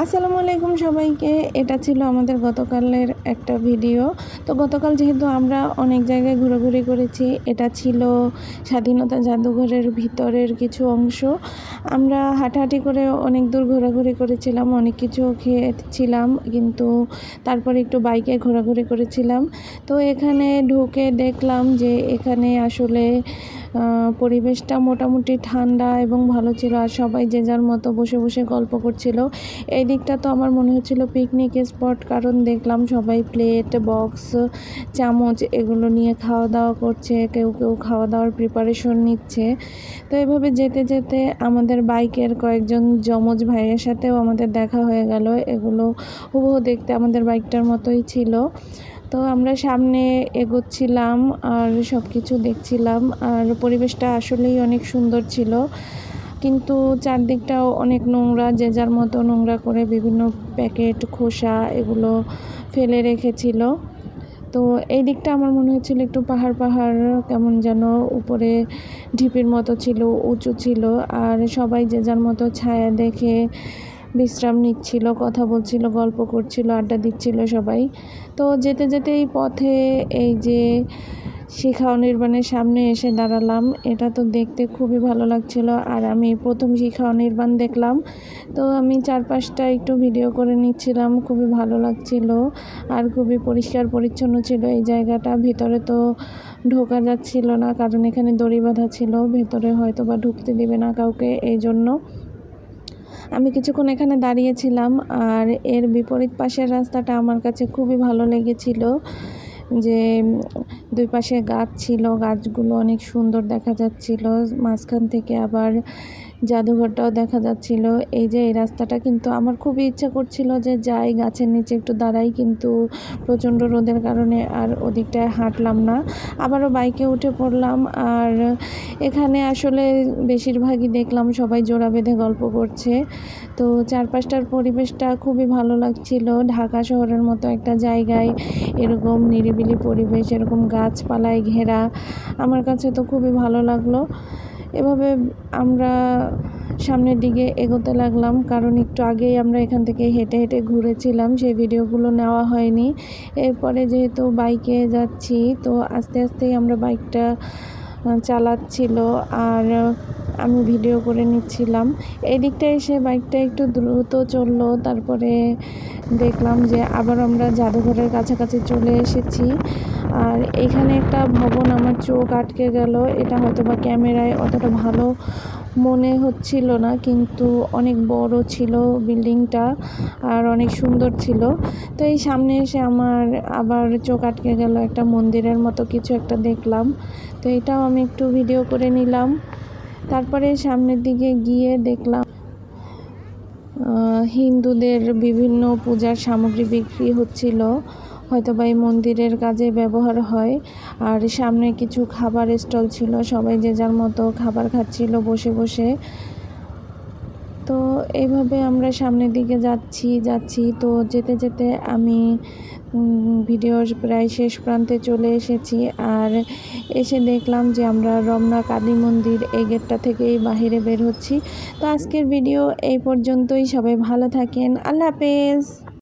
আসসালামু আলাইকুম সবাইকে। এটা ছিল আমাদের গতকালের একটা ভিডিও। তো গতকাল যেহেতু আমরা অনেক জায়গায় ঘোরাঘুরি করেছি, এটা ছিল স্বাধীনতা জাদুঘরের ভিতরের কিছু অংশ। আমরা হাঁটাহাঁটি করে অনেক দূর ঘোরাঘুরি করেছিলাম, অনেক কিছু খেয়েছিলাম, কিন্তু তারপরে একটু বাইকে ঘোরাঘুরি করেছিলাম। তো এখানে ঢুকে দেখলাম যে এখানে আসলে পরিবেশটা মোটামুটি ঠান্ডা এবং ভালো ছিল, আর সবাই যে যার মতো বসে বসে গল্প করছিল। এই দিকটা তো আমার মনে হচ্ছিল পিকনিক স্পট, কারণ দেখলাম সবাই প্লেট, বক্স, চামচ এগুলো নিয়ে খাওয়া দাওয়া করছে, কেউ কেউ খাওয়া দাওয়ার প্রিপারেশন নিচ্ছে। তো এভাবে যেতে যেতে আমাদের বাইকের কয়েকজন যমজ ভাইয়ের সাথেও আমাদের দেখা হয়ে গেল। এগুলো হুবহু দেখতে আমাদের বাইকটার মতোই ছিল। তো আমরা সামনে এগোচ্ছিলাম আর সব কিছু দেখছিলাম, আর পরিবেশটা আসলেই অনেক সুন্দর ছিল, কিন্তু চারদিকটাও অনেক নোংরা, যে যার মতো নোংরা করে বিভিন্ন প্যাকেট, খোসা এগুলো ফেলে রেখেছিল। তো এই দিকটা আমার মনে হচ্ছিল একটু পাহাড় পাহাড়, কেমন যেন উপরে ঢিপির মতো ছিল, উঁচু ছিল, আর সবাই যে যার মতো ছায়া দেখে বিশ্রাম নিচ্ছিল, কথা বলছিল, গল্প করছিল, আড্ডা দিচ্ছিল সবাই। তো যেতে যেতে এই পথে এই যে শিখা অনির্বাণের সামনে এসে দাঁড়ালাম। এটা তো দেখতে খুবই ভালো লাগছিল, আর আমি প্রথম শিখা অনির্বাণ দেখলাম। তো আমি চারপাশটা একটু ভিডিও করে নিচ্ছিলাম, খুবই ভালো লাগছিল, আর খুবই পরিষ্কার পরিচ্ছন্ন ছিল এই জায়গাটা। ভিতরে তো ঢোকা যাচ্ছিল না, কারণ এখানে দড়ি বাঁধা ছিল, ভেতরে হয়তো বা ঢুকতে দিবে না কাউকে, এই জন্য আমি কিছুক্ষণ এখানে দাঁড়িয়েছিলাম। আর এর বিপরীত পাশের রাস্তাটা আমার কাছে খুবই ভালো লেগেছিল, যে দুই পাশে গাছ ছিল, গাছগুলো অনেক সুন্দর দেখা যাচ্ছিল, মাঝখান থেকে আবার জাদুঘরটাও দেখা যাচ্ছিল। এই যে এই রাস্তাটা, কিন্তু আমার খুবই ইচ্ছা করছিল যে যাই গাছের নিচে একটু দাঁড়াই, কিন্তু প্রচণ্ড রোদের কারণে আর ওদিকটায় হাঁটলাম না, আবারও বাইকে উঠে পড়লাম। আর এখানে আসলে বেশিরভাগই দেখলাম সবাই জোড়া বেঁধে গল্প করছে। তো চারপাশটার পরিবেশটা খুবই ভালো লাগছিল। ঢাকা শহরের মতো একটা জায়গায় এরকম নিরিবিলি পরিবেশ, এরকম গাছপালায় ঘেরা, আমার কাছে তো খুবই ভালো লাগলো। এভাবে আমরা সামনের দিকে এগোতে লাগলাম, কারণ একটু আগেই আমরা এখান থেকে হেঁটে হেঁটে ঘুরেছিলাম, সেই ভিডিওগুলো নেওয়া হয়নি। এরপরে যেহেতু বাইকে যাচ্ছি, তো আস্তে আস্তেই আমরা বাইকটা চালাচ্ছিল, আর আমি ভিডিও করে নিচ্ছিলাম। এই দিকটা এসে বাইকটা একটু দ্রুত চললো, তারপরে দেখলাম যে আবার আমরা জাদুঘরের কাছাকাছি চলে এসেছি। আর এখানে একটা ভবন আমার চোখ আটকে গেল, এটা হয়তো বা ক্যামেরায় অতটা ভালো মনে হচ্ছিল না, কিন্তু অনেক বড় ছিল বিল্ডিংটা, আর অনেক সুন্দর ছিল। তো এই সামনে এসে আমার আবার চোখ আটকে গেল, একটা মন্দিরের মতো কিছু একটা দেখলাম। তো এটাও আমি একটু ভিডিও করে নিলাম। তারপরে সামনের দিকে গিয়ে দেখলাম হিন্দুদের বিভিন্ন পূজার সামগ্রী বিক্রি হচ্ছিল, হয়তো বা এই মন্দিরের কাজে ব্যবহার হয়। আর সামনে কিছু খাবার স্টল ছিল, সবাই যে যার মতো খাবার খাচ্ছিল বসে বসে। তো এইভাবে আমরা সামনের দিকে যাচ্ছি। তো যেতে যেতে আমি ভিডিওর প্রায় শেষ প্রান্তে চলে এসেছি, আর এসে দেখলাম যে আমরা রমনা কালী মন্দির এই গেটটা থেকেই বাহিরে বের হচ্ছি। তো আজকের ভিডিও এই পর্যন্তই, সবাই ভালো থাকেন, আল্লাহ হাফেজ।